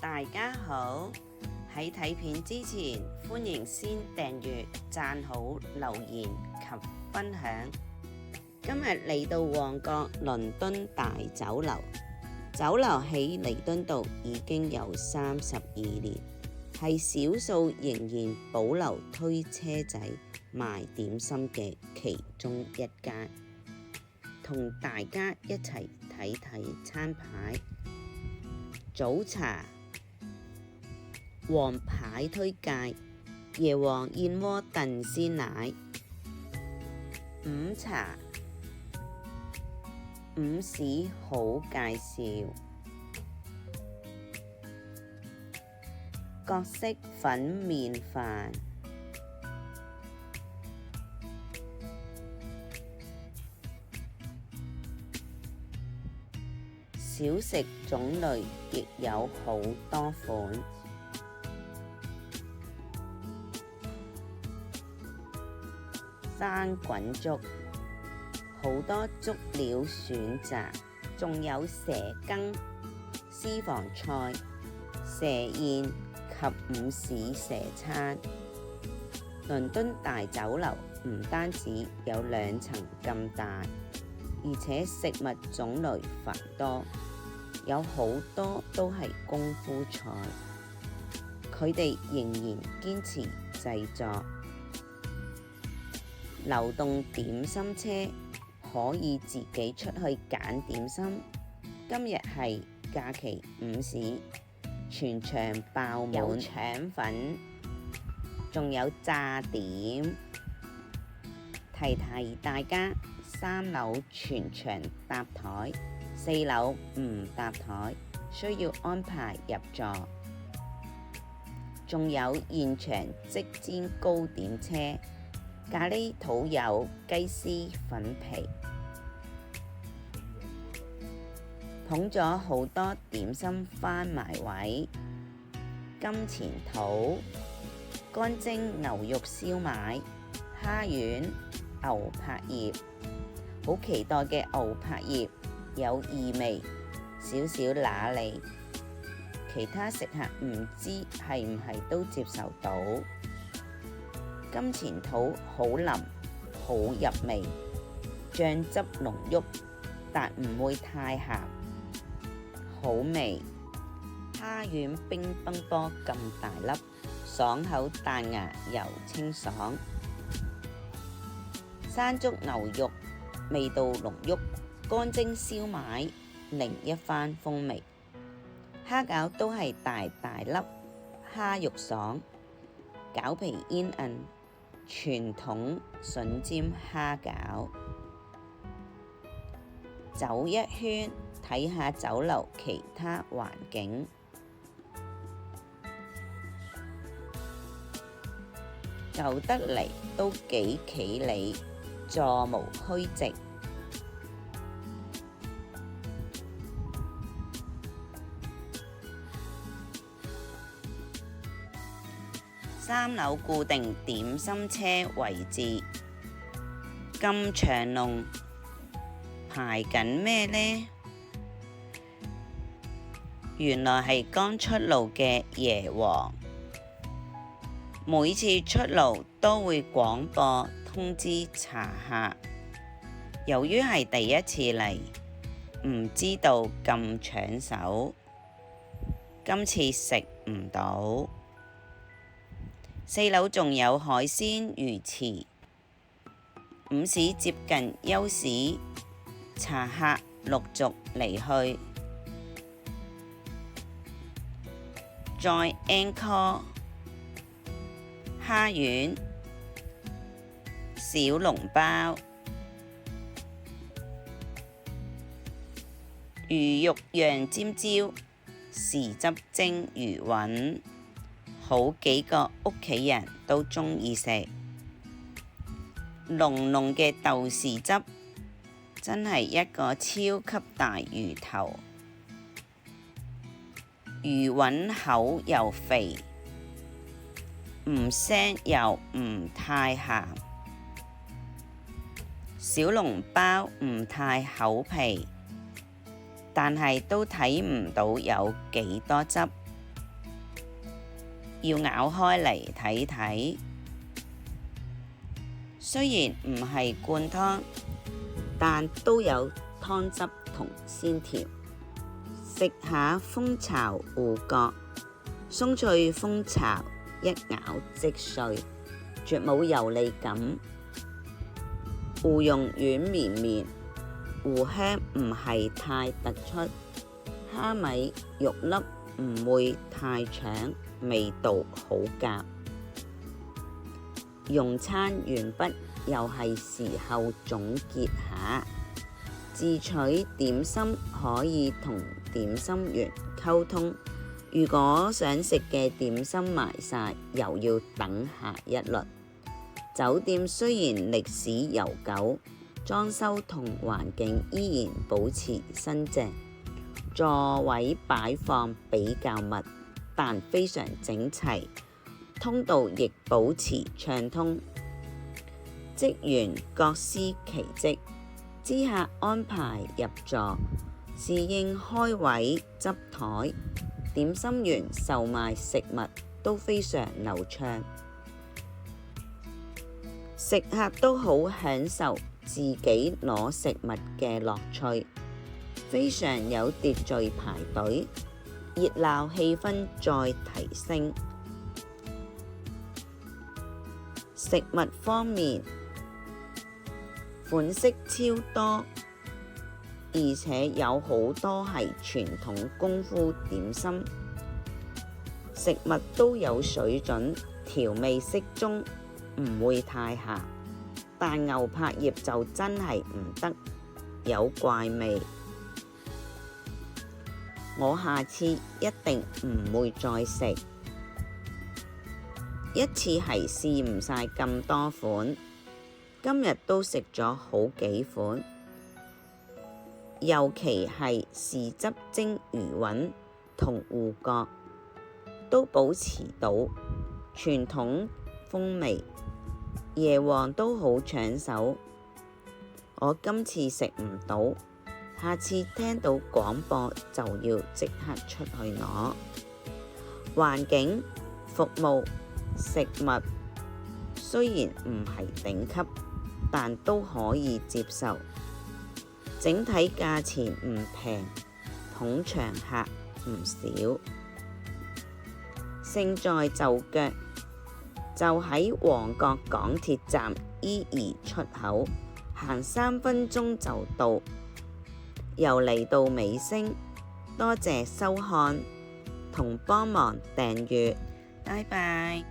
大家好，喺睇片之前，歡迎先訂閱、讚好、留言及分享。今日嚟到旺角倫敦大酒樓，酒樓喺彌敦道已經有32年，係少數仍然保留推車仔賣點心嘅其中一間。同大家一齊睇睇餐牌。早茶王牌推介椰皇燕窩燉鮮奶。午茶午市好介紹。各式粉麵飯。小食種類亦有好多款。生滾粥，好多粥料選擇，仲有蛇羹、私房菜、蛇宴及午市蛇餐。倫敦大酒樓唔單止有2層咁大，而且食物種類繁多，有好多都係功夫菜，佢哋仍然堅持製作。流動點心車可以自己出去揀點心。今日係假期午市，全場爆滿，有腸粉，仲有炸點。提提大家，3樓全場搭台，4樓唔搭台，需要安排入座。仲有現場即煎糕點車，咖喱土有雞絲粉皮，捧咗好多點心返埋位。金錢肚、乾蒸牛肉燒賣、蝦丸、牛柏葉，好期待嘅牛柏葉有異味，少少乸脷，其他食客唔知係唔係都接受到。金錢肚好腍，好入味，醬汁濃郁，但唔會太鹹，好味。蝦丸冰崩波咁大粒，爽口彈牙又清爽。山竹牛肉味道濃郁，乾蒸燒賣另一番風味。蝦餃都係大大粒，蝦肉爽，餃皮煙韌，傳統筍尖蝦餃。走一圈睇下酒樓其他環境。舊得嚟都幾企理，座無虛席。3樓固定點心車位置咁長龍，排緊咩呢？原來係剛出爐嘅椰皇。每次出爐都會廣播通知茶客，由於係第一次嚟，唔知道咁搶手，今次食唔到。4樓仲有海鮮魚翅。午市接近休市，茶客陸續離去。再 encore 蝦丸、小籠包、魚肉釀尖椒、豉汁蒸魚雲，好幾個屋企人都鍾意食。濃濃嘅豆豉汁，真係一個超級大魚頭。魚雲口又肥，唔腥又唔太鹹。小籠包唔太厚皮，但係都睇唔到有幾多汁，要咬開嚟睇睇。雖然唔係灌湯，但都有湯汁同鮮甜。食下蜂巢芋角，鬆脆蜂巢一咬即碎，絕冇油膩感。芋蓉軟綿綿，芋香唔係太突出，蝦米肉粒唔會太搶，味道好夾。用餐完畢，又係時候總結下。自取點心可以同點心員溝通，如果想食嘅點心埋晒，又要等下一輪。酒店雖然歷史悠久，裝修同環境依然保持新淨，座位擺放比較密，但非常整齊，通道亦保持暢通。職員各司其職，知客安排入座，侍應開位執枱，點心員售賣食物都非常流暢。食客都好享受自己攞食物嘅樂趣，非常有秩序排隊，熱鬧氣氛再提升。食物方面，款式超多，而且有好多係傳統功夫點心，食物都有水準，調味適中，唔會太鹹，但牛柏葉就真係唔得，有怪味。我下次一定唔會再食，一次係試唔晒咁多款，今日都食咗好幾款，尤其係豉汁蒸魚雲同芋角都保持到傳統風味。椰皇都好搶手，我今次食唔到，下次聽到廣播就要即刻出去攞。環境、服務、食物雖然唔係頂級，但都可以接受，整體價錢唔平，捧場客唔少。勝在就腳，就喺旺角港鐵站 E2 出口，行3分鐘就到。又嚟到尾聲，多謝收看同幫忙訂閱，拜拜。